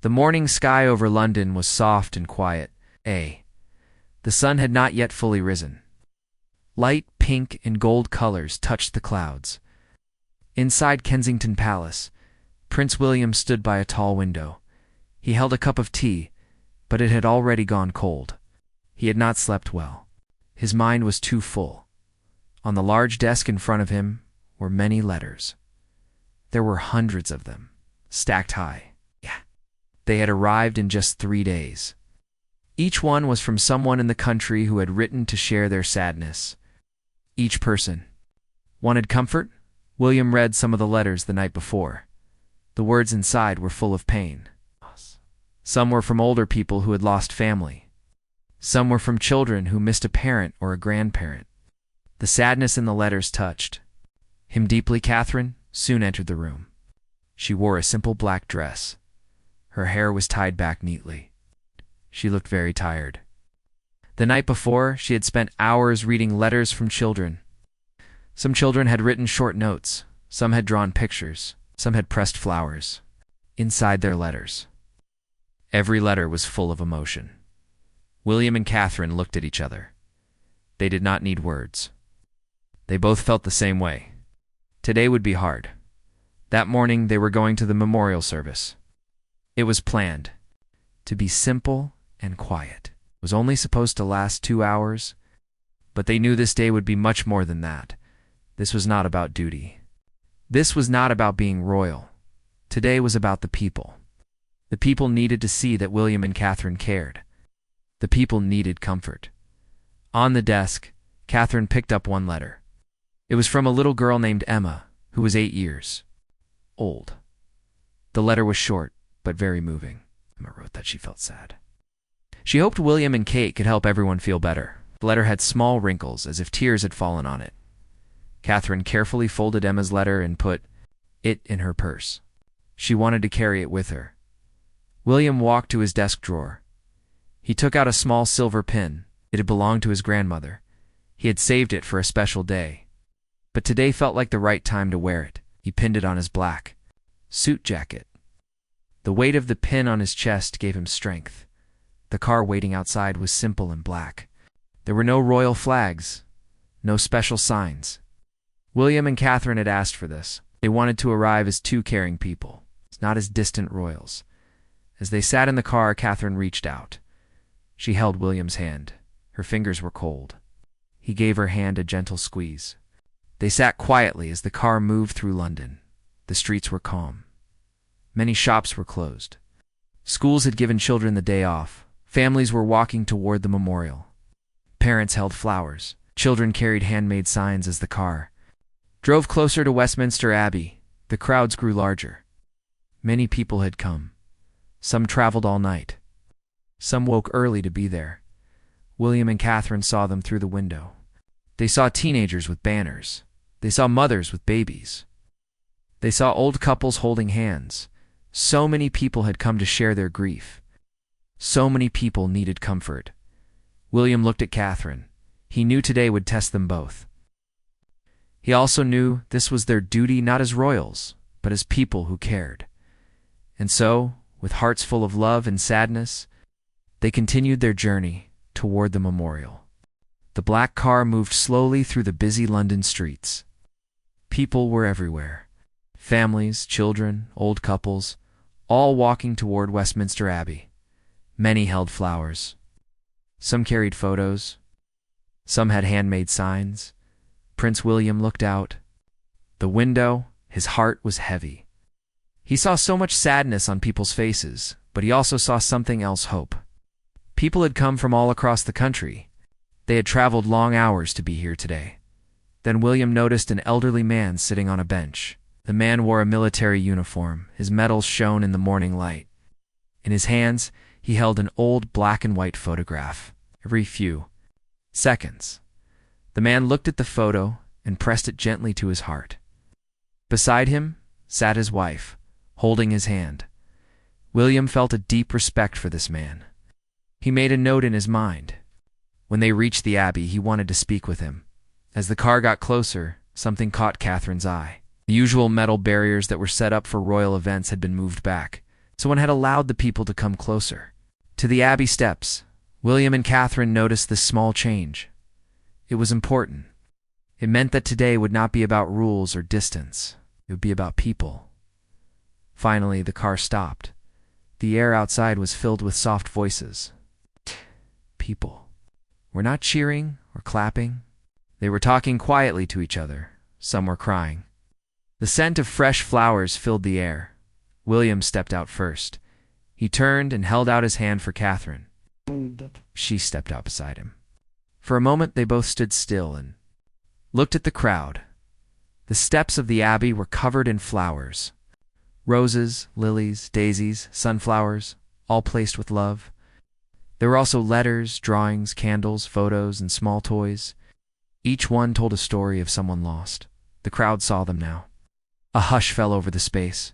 The morning sky over London was soft and quiet. The sun had not yet fully risen. Light pink and gold colors touched the clouds. Inside Kensington Palace, Prince William stood by a tall window. He held a cup of tea, but it had already gone cold. He had not slept well. His mind was too full. On the large desk in front of him were many letters. There were hundreds of them, stacked high. They had arrived in just 3 days. Each one was from someone in the country who had written to share their sadness. Each person wanted comfort. William read some of the letters the night before. The words inside were full of pain. Some were from older people who had lost family. Some were from children who missed a parent or a grandparent. The sadness in the letters touched him deeply. Catherine soon entered the room. She wore a simple black dress. Her hair was tied back neatly. She looked very tired. The night before, she had spent hours reading letters from children. Some children had written short notes. Some had drawn pictures. Some had pressed flowers inside their letters. Every letter was full of emotion. William and Catherine looked at each other. They did not need words. They both felt the same way. Today would be hard. That morning, they were going to the memorial service. It was planned to be simple and quiet. It was only supposed to last 2 hours, but they knew this day would be much more than that. This was not about duty. This was not about being royal. Today was about the people. The people needed to see that William and Catherine cared. The people needed comfort. On the desk, Catherine picked up one letter. It was from a little girl named Emma, who was 8 years old. The letter was short, but very moving. Emma wrote that she felt sad. She hoped William and Kate could help everyone feel better. The letter had small wrinkles, as if tears had fallen on it. Catherine carefully folded Emma's letter and put it in her purse. She wanted to carry it with her. William walked to his desk drawer. He took out a small silver pin. It had belonged to his grandmother. He had saved it for a special day. But today felt like the right time to wear it. He pinned it on his black suit jacket. The weight of the pin on his chest gave him strength. The car waiting outside was simple and black. There were no royal flags, no special signs. William and Catherine had asked for this. They wanted to arrive as two caring people, not as distant royals. As they sat in the car, Catherine reached out. She held William's hand. Her fingers were cold. He gave her hand a gentle squeeze. They sat quietly as the car moved through London. The streets were calm. Many shops were closed. Schools had given children the day off. Families were walking toward the memorial. Parents held flowers. Children carried handmade signs as the car drove closer to Westminster Abbey. The crowds grew larger. Many people had come. Some traveled all night. Some woke early to be there. William and Catherine saw them through the window. They saw teenagers with banners. They saw mothers with babies. They saw old couples holding hands. So many people had come to share their grief. So many people needed comfort. William looked at Catherine. He knew today would test them both. He also knew this was their duty not as royals, but as people who cared. And so, with hearts full of love and sadness, they continued their journey toward the memorial. The black car moved slowly through the busy London streets. People were everywhere. Families, children, old couples, all walking toward Westminster Abbey. Many held flowers. Some carried photos. Some had handmade signs. Prince William looked out. The window, his heart was heavy. He saw so much sadness on people's faces, but he also saw something else: hope. People had come from all across the country. They had traveled long hours to be here today. Then William noticed an elderly man sitting on a bench. The man wore a military uniform. His medals shone in the morning light. In his hands, he held an old black and white photograph. Every few seconds, the man looked at the photo and pressed it gently to his heart. Beside him sat his wife, holding his hand. William felt a deep respect for this man. He made a note in his mind. When they reached the Abbey, he wanted to speak with him. As the car got closer, something caught Catherine's eye. The usual metal barriers that were set up for royal events had been moved back. Someone had allowed the people to come closer. To the Abbey steps, William and Catherine noticed this small change. It was important. It meant that today would not be about rules or distance. It would be about people. Finally, the car stopped. The air outside was filled with soft voices. People were not cheering or clapping. They were talking quietly to each other. Some were crying. The scent of fresh flowers filled the air. William stepped out first. He turned and held out his hand for Catherine. She stepped out beside him. For a moment they both stood still and looked at the crowd. The steps of the Abbey were covered in flowers. Roses, lilies, daisies, sunflowers, all placed with love. There were also letters, drawings, candles, photos, and small toys. Each one told a story of someone lost. The crowd saw them now. A hush fell over the space.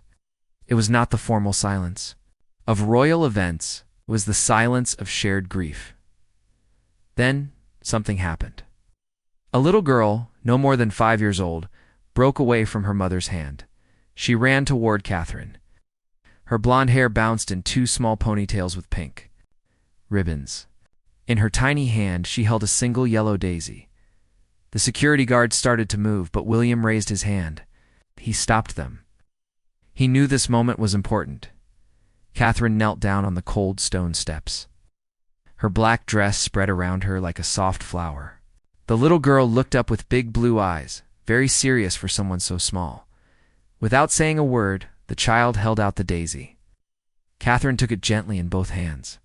It was not the formal silence of royal events. It was the silence of shared grief. Then something happened. A little girl, no more than 5 years old, broke away from her mother's hand. She ran toward Catherine. Her blonde hair bounced in 2 small ponytails with pink ribbons. In her tiny hand, she held a single yellow daisy. The security guards started to move, but William raised his hand. He stopped them. He knew this moment was important. Catherine knelt down on the cold stone steps. Her black dress spread around her like a soft flower. The little girl looked up with big blue eyes, very serious for someone so small. Without saying a word, the child held out the daisy. Catherine took it gently in both hands.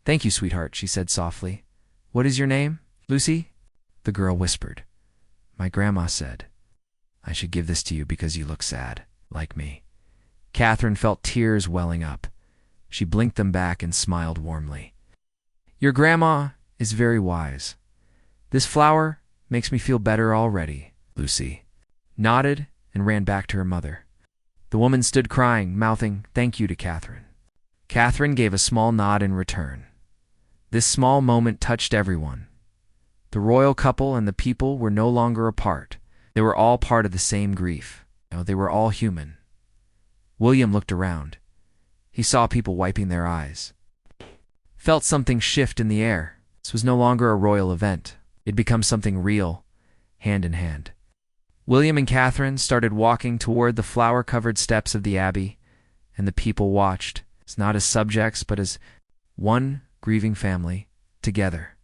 "Thank you, sweetheart," she said softly. "What is your name, Lucy?" The girl whispered. "My grandma said I should give this to you because you look sad, like me." Catherine felt tears welling up. She blinked them back and smiled warmly. "Your grandma is very wise. This flower makes me feel better already," Lucy nodded and ran back to her mother. The woman stood crying, mouthing "thank you" to Catherine. Catherine gave a small nod in return. This small moment touched everyone. The royal couple and the people were no longer apart. They were all part of the same grief. They were all human. William looked around. He saw people wiping their eyes. Felt something shift in the air. This was no longer a royal event. It had become something real, hand in hand. William and Catherine started walking toward the flower-covered steps of the Abbey, and the people watched, not as subjects but as one grieving family, together.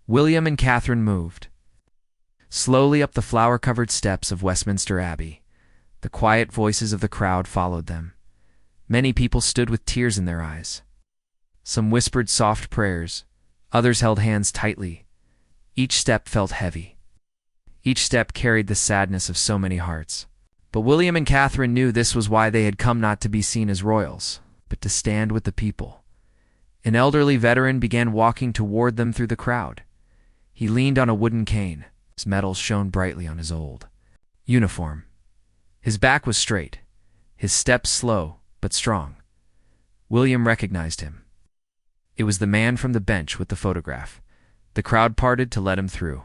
William and Catherine moved slowly up the flower-covered steps of Westminster Abbey. The quiet voices of the crowd followed them. Many people stood with tears in their eyes. Some whispered soft prayers. Others held hands tightly. Each step felt heavy. Each step carried the sadness of so many hearts. But William and Catherine knew this was why they had come, not to be seen as royals, but to stand with the people. An elderly veteran began walking toward them through the crowd. He leaned on a wooden cane. His metals shone brightly on his old uniform. His back was straight, his steps slow but strong. William recognized him. It was the man from the bench with the photograph. The crowd parted to let him through.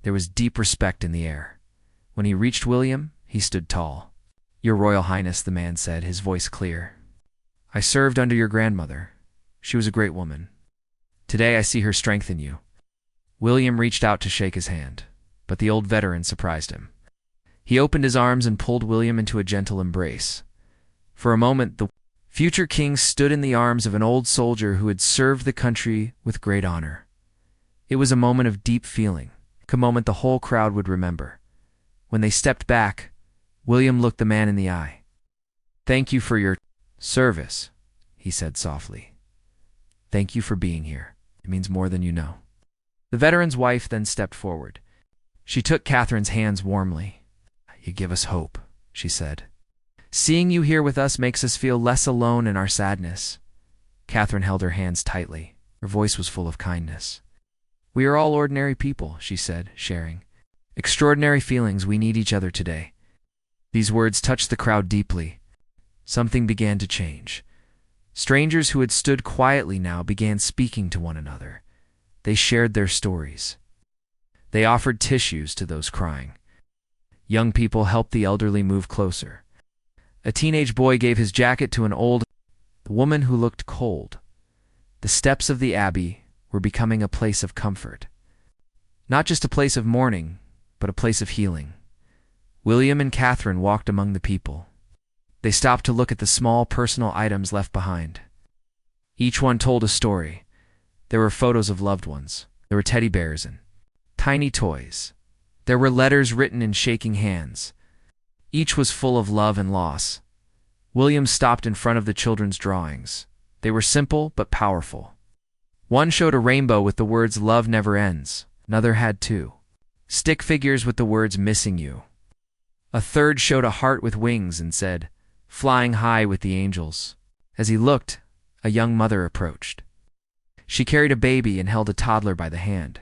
There was deep respect in the air. When he reached William, he stood tall. "Your Royal Highness," the man said, his voice clear. "I served under your grandmother. She was a great woman. Today I see her strength in you." William reached out to shake his hand, but the old veteran surprised him. He opened his arms and pulled William into a gentle embrace. For a moment, the future king stood in the arms of an old soldier who had served the country with great honor. It was a moment of deep feeling, a moment the whole crowd would remember. When they stepped back, William looked the man in the eye. "Thank you for your service," he said softly. "Thank you for being here. It means more than you know." The veteran's wife then stepped forward. She took Catherine's hands warmly. "You give us hope," she said. "Seeing you here with us makes us feel less alone in our sadness." Catherine held her hands tightly. Her voice was full of kindness. "We are all ordinary people," she said, sharing extraordinary feelings. We need each other today." These words touched the crowd deeply. Something began to change. Strangers who had stood quietly now began speaking to one another. They shared their stories. They offered tissues to those crying. Young people helped the elderly move closer. A teenage boy gave his jacket to an old the woman who looked cold. The steps of the abbey were becoming a place of comfort. Not just a place of mourning, but a place of healing. William and Catherine walked among the people. They stopped to look at the small personal items left behind. Each one told a story. There were photos of loved ones. There were teddy bears and tiny toys. There were letters written in shaking hands. Each was full of love and loss. William stopped in front of the children's drawings. They were simple but powerful. One showed a rainbow with the words "Love never ends." Another had two stick figures with the words "Missing you." A third showed a heart with wings and said, "Flying high with the angels." As he looked, a young mother approached. She carried a baby and held a toddler by the hand.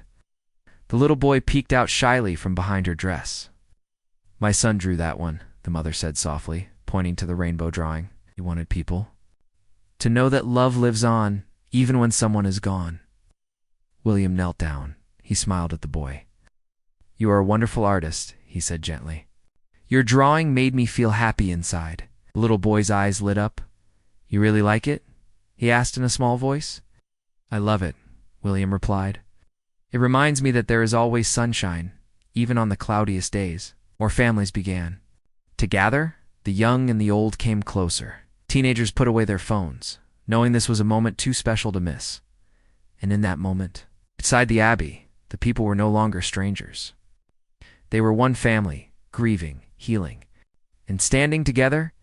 The little boy peeked out shyly from behind her dress. "My son drew that one," the mother said softly, pointing to the rainbow drawing. "He wanted people to know that love lives on, even when someone is gone." William knelt down. He smiled at the boy. "You are a wonderful artist," he said gently. "Your drawing made me feel happy inside." The little boy's eyes lit up. "You really like it?" he asked in a small voice. "I love it," William replied. "It reminds me that there is always sunshine, even on the cloudiest days." More families began to gather. The young and the old came closer. Teenagers put away their phones, knowing this was a moment too special to miss. And in that moment, outside the abbey, the people were no longer strangers. They were one family, grieving, healing, and standing together.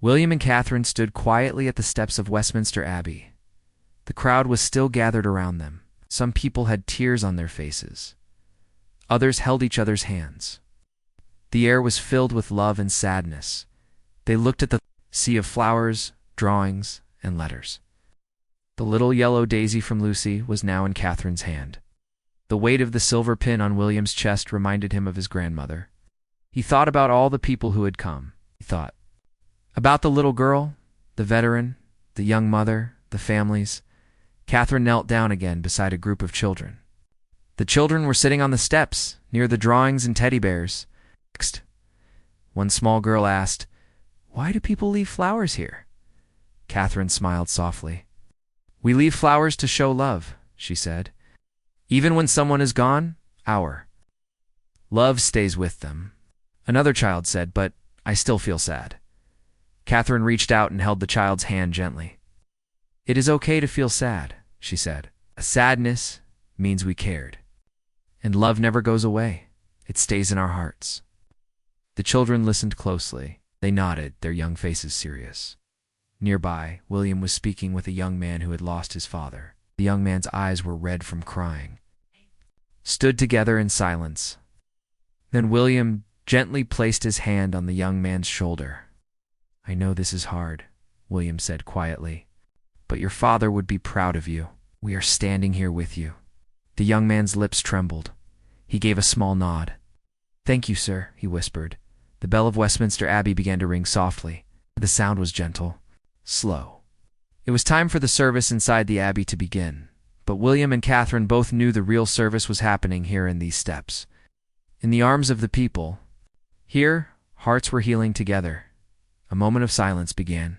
William and Catherine stood quietly at the steps of Westminster Abbey. The crowd was still gathered around them. Some people had tears on their faces. Others held each other's hands. The air was filled with love and sadness. They looked at the sea of flowers, drawings, and letters. The little yellow daisy from Lucy was now in Catherine's hand. The weight of the silver pin on William's chest reminded him of his grandmother. He thought about all the people who had come. He thought about the little girl, the veteran, the young mother, the families. Catherine knelt down again beside a group of children. The children were sitting on the steps, near the drawings and teddy bears. Next, one small girl asked, "Why do people leave flowers here?" Catherine smiled softly. "We leave flowers to show love," she said. "Even when someone is gone, our love stays with them." Another child said, "But I still feel sad." Catherine reached out and held the child's hand gently. "It is okay to feel sad," she said. "A sadness means we cared. And love never goes away. It stays in our hearts." The children listened closely. They nodded, their young faces serious. Nearby, William was speaking with a young man who had lost his father. The young man's eyes were red from crying. Stood together in silence. Then William gently placed his hand on the young man's shoulder. "I know this is hard," William said quietly, "but your father would be proud of you. We are standing here with you." The young man's lips trembled. He gave a small nod. "Thank you, sir," he whispered. The bell of Westminster Abbey began to ring softly. The sound was gentle, slow. It was time for the service inside the abbey to begin, but William and Catherine both knew the real service was happening here in these steps. In the arms of the people. Here, hearts were healing together. A moment of silence began.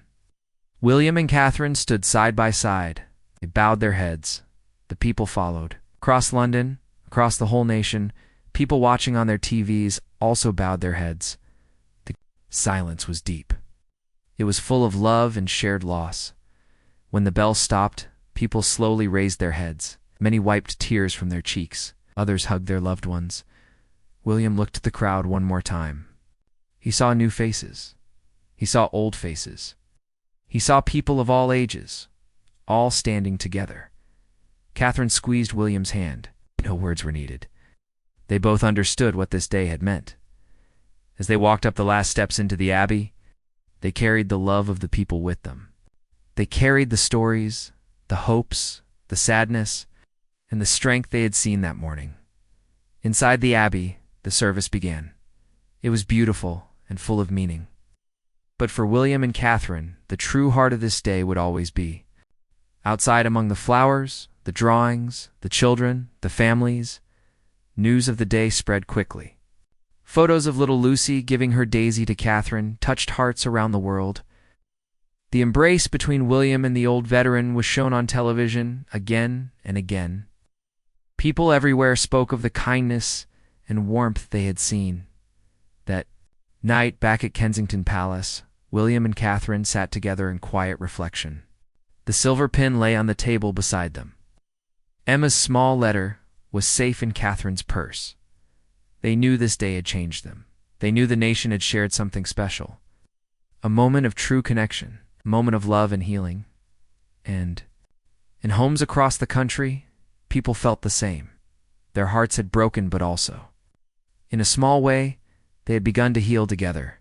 William and Catherine stood side by side. They bowed their heads. The people followed. Across London, across the whole nation, people watching on their TVs also bowed their heads. The silence was deep. It was full of love and shared loss. When the bell stopped, people slowly raised their heads. Many wiped tears from their cheeks. Others hugged their loved ones. William looked at the crowd one more time. He saw new faces. He saw old faces. He saw people of all ages, all standing together. Catherine squeezed William's hand. No words were needed. They both understood what this day had meant. As they walked up the last steps into the abbey, they carried the love of the people with them. They carried the stories, the hopes, the sadness, and the strength they had seen that morning. Inside the abbey, the service began. It was beautiful and full of meaning. But for William and Catherine, the true heart of this day would always be outside among the flowers, the drawings, the children, the families. News of the day spread quickly. Photos of little Lucy giving her daisy to Catherine touched hearts around the world. The embrace between William and the old veteran was shown on television again and again. People everywhere spoke of the kindness and warmth they had seen. That night back at Kensington Palace, William and Catherine sat together in quiet reflection. The silver pin lay on the table beside them. Emma's small letter was safe in Catherine's purse. They knew this day had changed them. They knew the nation had shared something special. A moment of true connection, a moment of love and healing. And in homes across the country, people felt the same. Their hearts had broken, but also, in a small way, they had begun to heal together.